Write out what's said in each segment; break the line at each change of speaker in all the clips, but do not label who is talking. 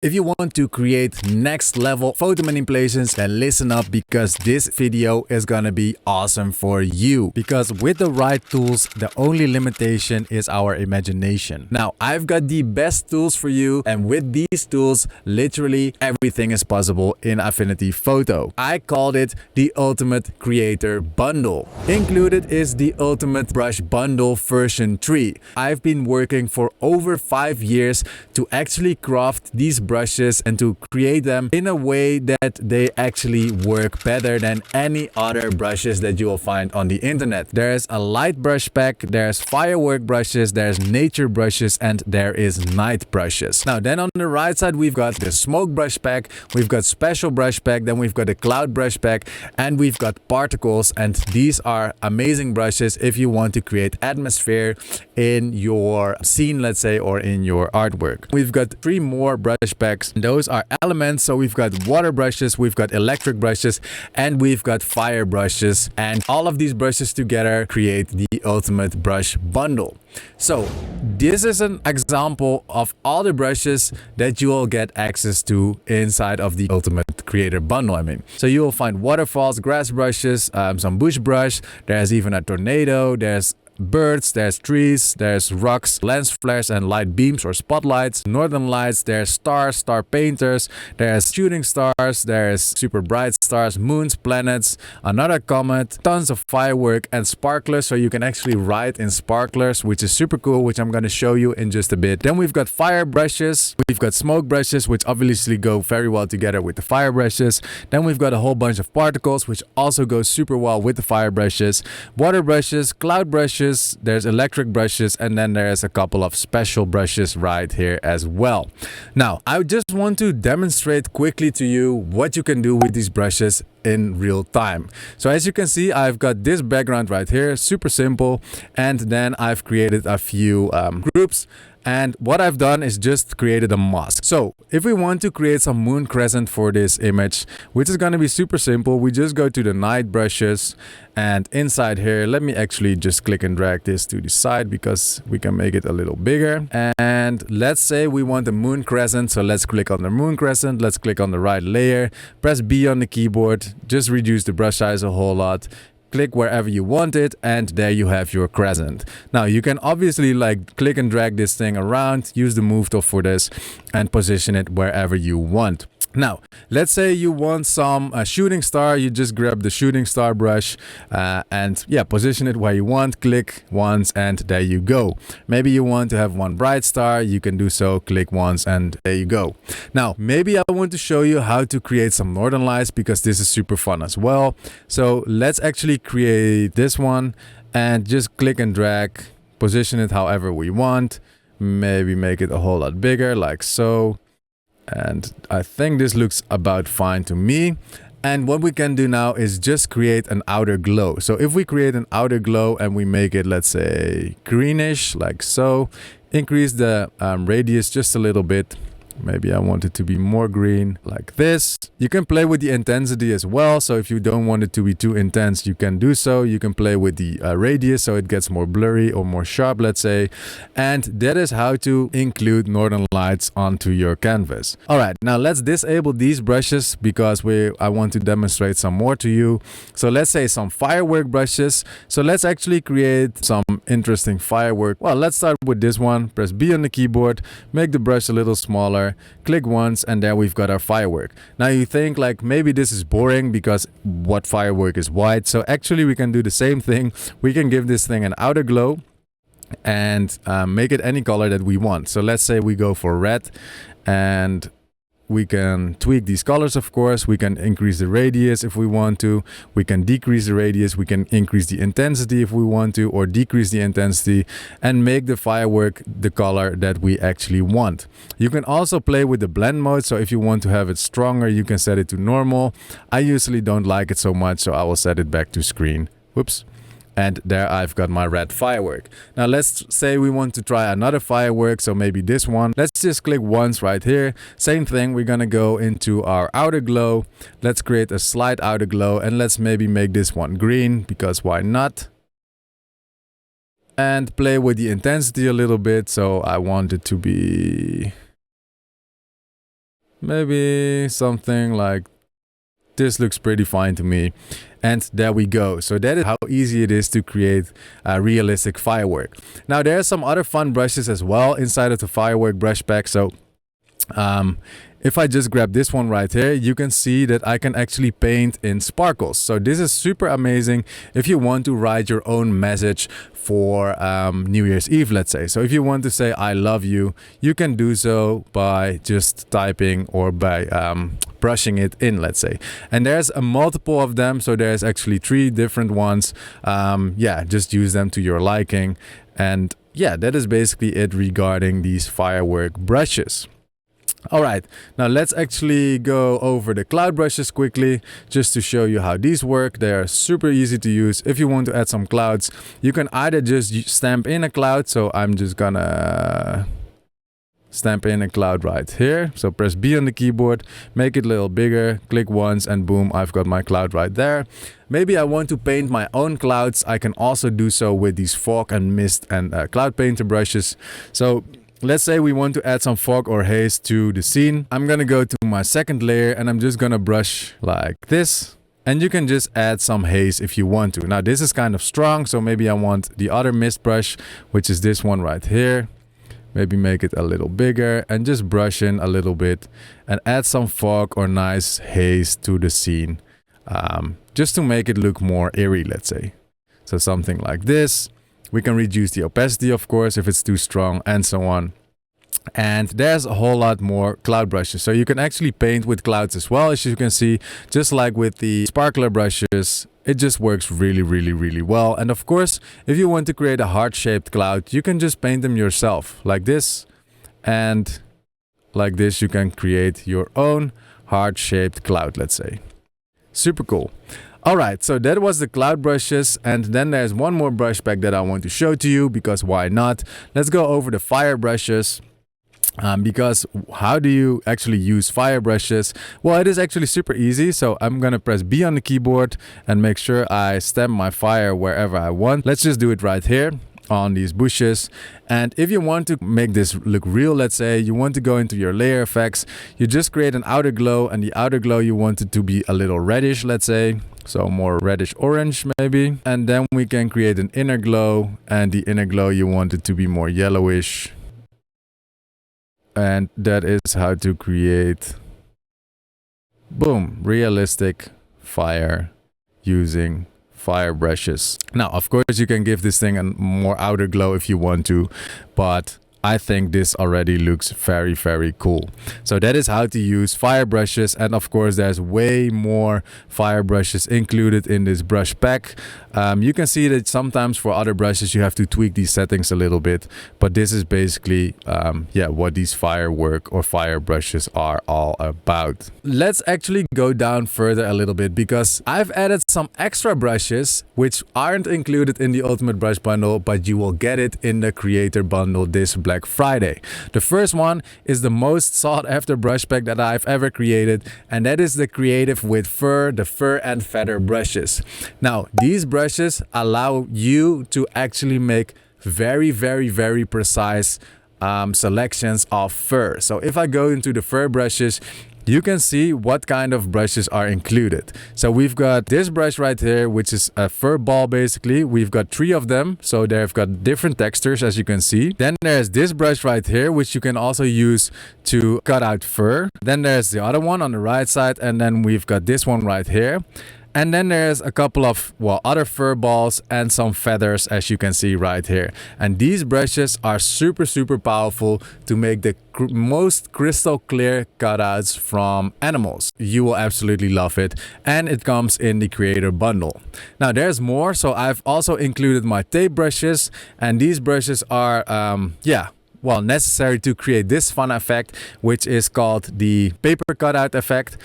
If you want to create next level photo manipulations, then listen up because this video is gonna be awesome for you. Because with the right tools, the only limitation is our imagination. Now, I've got the best tools for you, and with these tools, literally everything is possible in Affinity Photo. I called it the Ultimate Creator Bundle. Included is the Ultimate Brush Bundle version 3. I've been working for over 5 years to actually craft these brushes and to create them in a way that they actually work better than any other brushes that you will find on the internet. There's a light brush pack, there's firework brushes, there's nature brushes, and there is night brushes. Now then on the right side we've got the smoke brush pack, we've got special brush pack, then we've got the cloud brush pack, and we've got particles, and these are amazing brushes if you want to create atmosphere in your scene, let's say, or in your artwork. We've got 3 more brush packs. Those are elements. So we've got water brushes, we've got electric brushes, and we've got fire brushes. And all of these brushes together create the ultimate brush bundle. So this is an example of all the brushes that you will get access to inside of the Ultimate Creator Bundle. So you will find waterfalls, grass brushes, some bush brush. There's even a tornado. There's birds, there's trees, there's rocks, lens flares and light beams or spotlights, northern lights, there's stars, star painters, there's shooting stars, there's super bright stars, moons, planets, another comet, tons of firework and sparklers, so you can actually write in sparklers, which is super cool, which I'm going to show you in just a bit. Then we've got fire brushes, we've got smoke brushes, which obviously go very well together with the fire brushes. Then we've got a whole bunch of particles, which also go super well with the fire brushes, water brushes, cloud brushes, there's electric brushes, and then there's a couple of special brushes right here as well. Now, I just want to demonstrate quickly to you what you can do with these brushes in real time. So as you can see, I've got this background right here, super simple, and then I've created a few groups. And what I've done is just created a mask. So if we want to create some moon crescent for this image, which is going to be super simple, we just go to the night brushes, and inside here, let me actually just click and drag this to the side because we can make it a little bigger. And let's say we want a moon crescent. So let's click on the moon crescent. Let's click on the right layer, press B on the keyboard, just reduce the brush size a whole lot. Click wherever you want it, and there you have your crescent. Now you can obviously like click and drag this thing around, use the move tool for this, and position it wherever you want. Now, let's say you want some shooting star, you just grab the shooting star brush and yeah, position it where you want, click once, and there you go. Maybe you want to have one bright star, you can do so, click once, and there you go. Now, maybe I want to show you how to create some northern lights because this is super fun as well. So let's actually create this one and just click and drag, position it however we want, maybe make it a whole lot bigger like so. And I think this looks about fine to me. And what we can do now is just create an outer glow. So if we create an outer glow and we make it, let's say, greenish, like so, increase the radius just a little bit. Maybe I want it to be more green like this. You can play with the intensity as well. So if you don't want it to be too intense, you can do so. You can play with the radius so it gets more blurry or more sharp, let's say. And that is how to include northern lights onto your canvas. All right, now let's disable these brushes because I want to demonstrate some more to you. So let's say some firework brushes. So let's actually create some interesting firework. Well, let's start with this one. Press B on the keyboard, make the brush a little smaller. Click once, and there we've got our firework. Now you think like maybe this is boring because what firework is white. So actually we can do the same thing. We can give this thing an outer glow and make it any color that we want. So let's say we go for red, and we can tweak these colors, of course. We can increase the radius if we want to. We can decrease the radius. We can increase the intensity if we want to, or decrease the intensity, and make the firework the color that we actually want. You can also play with the blend mode. So if you want to have it stronger, you can set it to normal. I usually don't like it so much, so I will set it back to screen. Whoops. And there I've got my red firework. Now let's say we want to try another firework, so maybe this one. Let's just click once right here. Same thing, we're gonna go into our outer glow. Let's create a slight outer glow, and let's maybe make this one green, because why not? And play with the intensity a little bit, so I want it to be Maybe something like this looks pretty fine to me. And there we go. So that is how easy it is to create a realistic firework. Now there are some other fun brushes as well inside of the firework brush pack. So if I just grab this one right here, you can see that I can actually paint in sparkles. So this is super amazing if you want to write your own message for New Year's Eve, let's say. So if you want to say I love you, you can do so by just typing or by brushing it in, let's say. And there's a multiple of them, so there's actually 3 different ones. Yeah, just use them to your liking. And yeah, that is basically it regarding these firework brushes. All right, now let's actually go over the cloud brushes quickly just to show you how these work. They are super easy to use. If you want to add some clouds, you can either just stamp in a cloud. So I'm just gonna stamp in a cloud right here. So press B on the keyboard, make it a little bigger, click once, and boom, I've got my cloud right there. Maybe I want to paint my own clouds. I can also do so with these fog and mist and cloud painter brushes. So let's say we want to add some fog or haze to the scene. I'm gonna go to my second layer and I'm just gonna brush like this. And you can just add some haze if you want to. Now this is kind of strong, so maybe I want the other mist brush, which is this one right here. Maybe make it a little bigger and just brush in a little bit and add some fog or nice haze to the scene. Just to make it look more eerie, let's say. So something like this. We can reduce the opacity, of course, if it's too strong, and so on. And there's a whole lot more cloud brushes. So you can actually paint with clouds as well, as you can see. Just like with the sparkler brushes, it just works really, really, really well. And of course, if you want to create a heart-shaped cloud, you can just paint them yourself, like this. And like this, you can create your own heart-shaped cloud, let's say. Super cool. Alright, so that was the cloud brushes, and then there's one more brush pack that I want to show to you, because why not? Let's go over the fire brushes. Because how do you actually use fire brushes? Well, it is actually super easy. So I'm gonna press B on the keyboard and make sure I stamp my fire wherever I want. Let's just do it right here on these bushes. And if you want to make this look real, let's say you want to go into your layer effects, you just create an outer glow, and the outer glow you want it to be a little reddish, let's say. So more reddish orange maybe. And then we can create an inner glow, and the inner glow you want it to be more yellowish. And that is how to create, boom, realistic fire using fire brushes. Now, of course, you can give this thing a more outer glow if you want to, but I think this already looks very, very cool. So that is how to use fire brushes. And of course, there's way more fire brushes included in this brush pack. You can see that sometimes for other brushes, you have to tweak these settings a little bit. But this is basically, yeah, what these firework or fire brushes are all about. Let's actually go down further a little bit, because I've added some extra brushes which aren't included in the Ultimate Brush Bundle, but you will get it in the Creator Bundle this Black Friday. The first one is the most sought after brush pack that I've ever created, and that is the Creative with Fur, the fur and feather brushes. Now, these brushes allow you to actually make very, very, very precise selections of fur. So if I go into the fur brushes, you can see what kind of brushes are included. So we've got this brush right here, which is a fur ball basically. We've got 3 of them, so they've got different textures, as you can see. Then there's this brush right here, which you can also use to cut out fur. Then there's the other one on the right side, and then we've got this one right here. And then there's a couple of, well, other fur balls and some feathers, as you can see right here. And these brushes are super, super powerful to make the most crystal clear cutouts from animals. You will absolutely love it. And it comes in the Creator Bundle. Now there's more. So I've also included my tape brushes. And these brushes are, well, necessary to create this fun effect, which is called the paper cutout effect.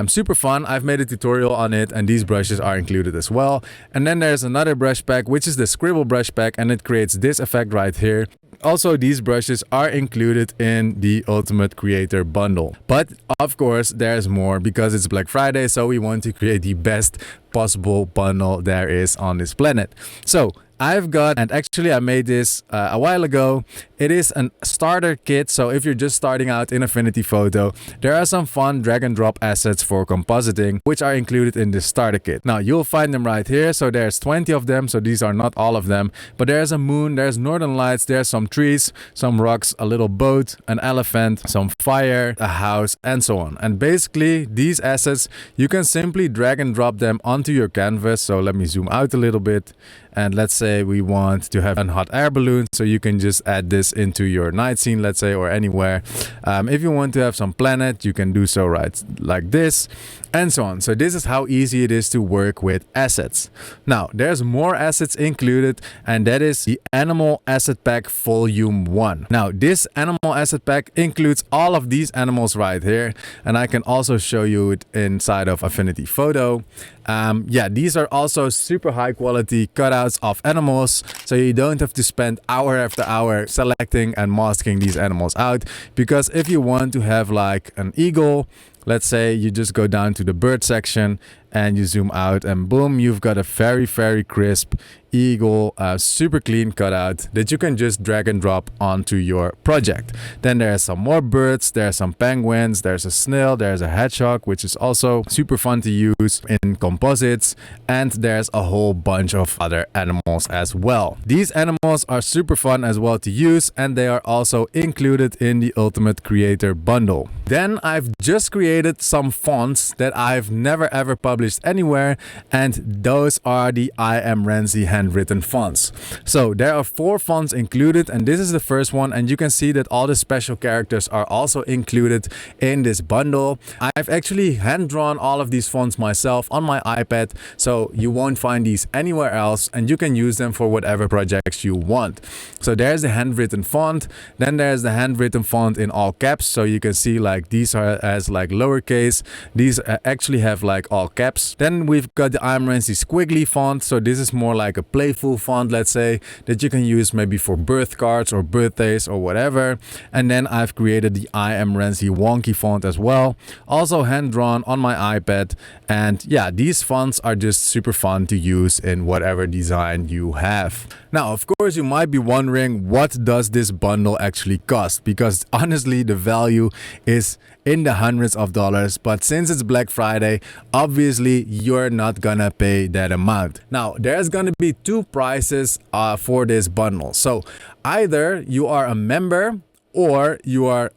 Super fun. I've made a tutorial on it, and these brushes are included as well. And then there's another brush pack, which is the scribble brush pack, and it creates this effect right here. Also, these brushes are included in the Ultimate Creator Bundle. But of course, there's more, because it's Black Friday, so we want to create the best possible bundle there is on this planet. So I've got, and actually I made this a while ago, it is a starter kit. So if you're just starting out in Affinity Photo, there are some fun drag and drop assets for compositing, which are included in this starter kit. Now you'll find them right here. So there's 20 of them. So these are not all of them, but there's a moon, there's northern lights, there's some trees, some rocks, a little boat, an elephant, some fire, a house, and so on. And basically these assets, you can simply drag and drop them onto your canvas. So let me zoom out a little bit. And let's say we want to have a hot air balloon. So you can just add this into your night scene, let's say, or anywhere. If you want to have some planet, you can do so right like this, and so on. So this is how easy it is to work with assets. Now, there's more assets included, and that is the Animal Asset Pack Volume 1. Now, this Animal Asset Pack includes all of these animals right here, and I can also show you it inside of Affinity Photo. Yeah, these are also super high quality cutouts of animals, so you don't have to spend hour after hour selecting and masking these animals out. Because if you want to have like an eagle, let's say you just go down to the bird section and you zoom out, and boom, you've got a very crisp eagle, super clean cutout that you can just drag and drop onto your project. Then there's some more birds, there's some penguins, there's a snail, there's a hedgehog, which is also super fun to use in composites, and there's a whole bunch of other animals as well. These animals are super fun as well to use, and they are also included in the Ultimate Creator bundle. Then I've just created some fonts that I've never ever published anywhere, and those are the IAMRENSI handwritten fonts. So there are 4 fonts included, and this is the first one, and you can see that all the special characters are also included in this bundle. I've actually hand drawn all of these fonts myself on my iPad, so you won't find these anywhere else, and you can use them for whatever projects you want. So there's the handwritten font, then there's the handwritten font in all caps, so you can see like these are as like lowercase, these actually have like all caps. Then we've got the IAMRENSI squiggly font, so this is more like a playful font, let's say, that you can use maybe for birth cards or birthdays or whatever. And then I've created the IAMRENSI wonky font as well, also hand drawn on my iPad. And yeah, these fonts are just super fun to use in whatever design you have. Now, of course, you might be wondering, what does this bundle actually cost? Because honestly, the value is in the hundreds of dollars, but since it's Black Friday, obviously you're not gonna pay that amount. Now, there's gonna be 2 prices for this bundle. So either you are a member or you are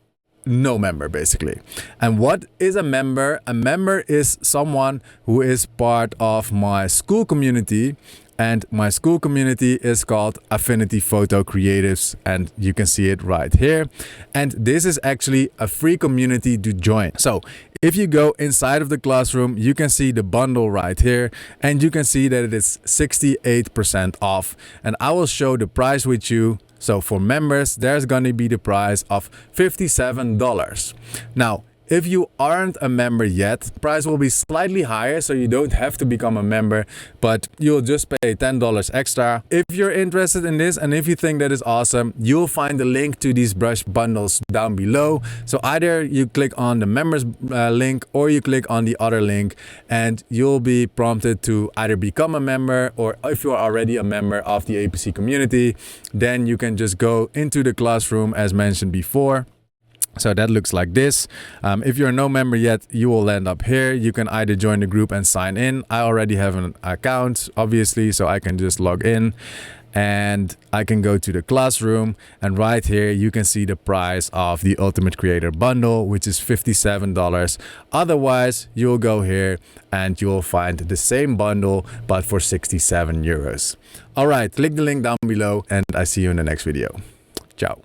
no member, basically. And what is a member? A member is someone who is part of my school community, and my school community is called Affinity Photo Creatives, and you can see it right here. And this is actually a free community to join. So if you go inside of the classroom, you can see the bundle right here, and you can see that it is 68% off. And I will show the price with you. So for members, there's going to be the price of $57. Now, if you aren't a member yet, the price will be slightly higher, so you don't have to become a member, but you'll just pay $10 extra. If you're interested in this and if you think that is awesome, you'll find the link to these brush bundles down below. So either you click on the members link or you click on the other link, and you'll be prompted to either become a member, or if you're already a member of the APC community, then you can just go into the classroom as mentioned before. So that looks like this. If you're no member yet, you will land up here. You can either join the group and sign in. I already have an account, obviously, so I can just log in and I can go to the classroom, and right here you can see the price of the Ultimate Creator bundle, which is $57. Otherwise, you'll go here and you'll find the same bundle but for 67 euros. All right, click the link down below, and I see you in the next video. Ciao.